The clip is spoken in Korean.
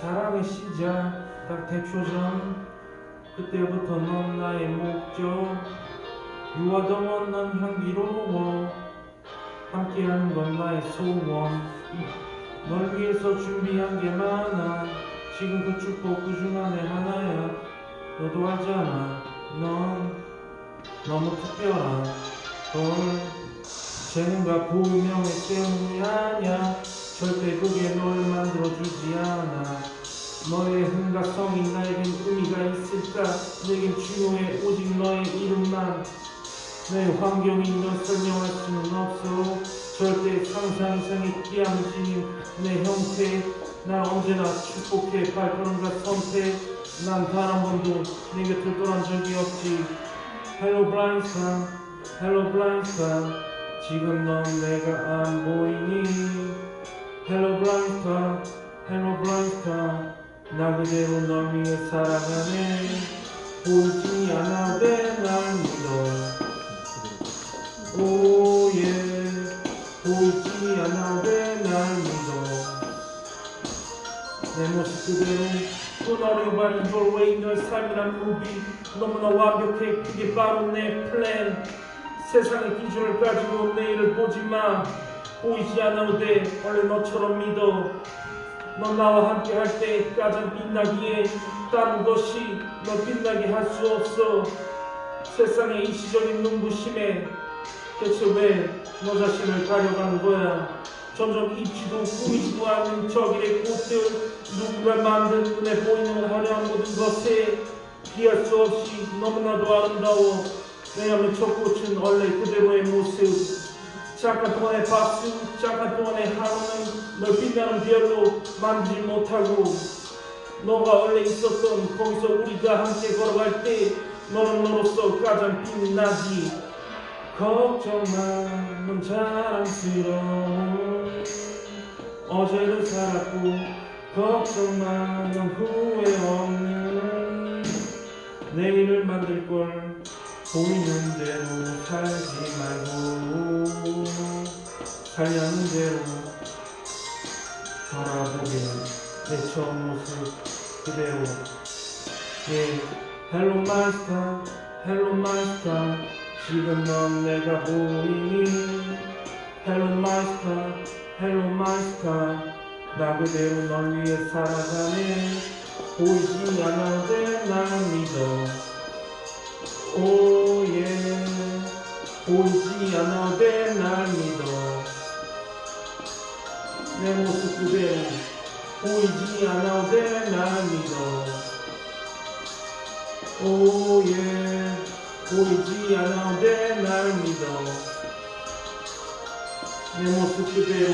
사랑의 시작 딱 대표전. 그때부터 넌 나의 목적. 유아동원 넌 향기로워. 함께하는 건 나의 소원. 널 위해서 준비한 게 많아. 지금 그 축복 그중 안에 하나야. 너도 알잖아. 넌 너무 특별한 걸. 재능과 고유명의 때문이 아냐. 절대 그게 널 만들어주지 않아. 너의 흥각성이 나에겐 의미가 있을까. 내겐 중요해 오직 너의 이름만. 내 환경이 널 설명할 수는 없어. 절대 상상 이상의 끼암진 내 형태. 날 언제나 축복해 발걸음과 선택. 난 단 한 번도 내 곁을 떠난 적이 없지. Hello blind star, hello blind star. 지금 넌 내가 안 보이니. Hello blind star, hello blind star. 나 그대로 널 위해 살아가네. 보이지 않아도 날 믿어. 오예 보이지 않아도 날 믿어. 내 모습 그대로 또 너를 바른 your way. 널 삶이란 무비 너무나 완벽해. 그게 바로 내 플랜. 세상의 기준을 가지고 내일을 보지마. 보이지 않아도 돼. 원래 너처럼 믿어. 넌 나와 함께 할 때 가장 빛나기에 다른 것이 널 빛나게 할 수 없어. 세상의 일시적인 눈부심에 대체 왜 너 자신을 가려가는 거야. 점점 입지도 보이지도 않는 저길의 꽃들. 누군가 만든 눈에 보이는 화려한 모든 것에 비할 수 없이 너무나도 아름다워. 왜냐면 저 꽃은 원래 그대로의 모습. 잠깐 동안의 박수, 잠깐 동안의 하루는 널 빛나는 별로 만지지 못하고. 너가 원래 있었던 거기서 우리가 함께 걸어갈 때 너는 너로서 가장 빛나지. 걱정마 넌 자랑스러워. 어제를 살았고 걱정마 넌 후회 없는 내일을 만들걸. 보이는 대로 살지 말고 살려는 대로 바라보게. 내 처음 모습 그대로. Hello my star, hello my star. 지금 넌 내가 보이니. Hello my star, hello my star. 나 그대로 널 위해 살아가네. 보이지 않아도 날 믿어. 오예 보이지 않아도 날 믿어. 내 모습 그대로 보이지 않아도 날 믿어. 오예 보이지 않아도 날 믿어. 내 모습 그대로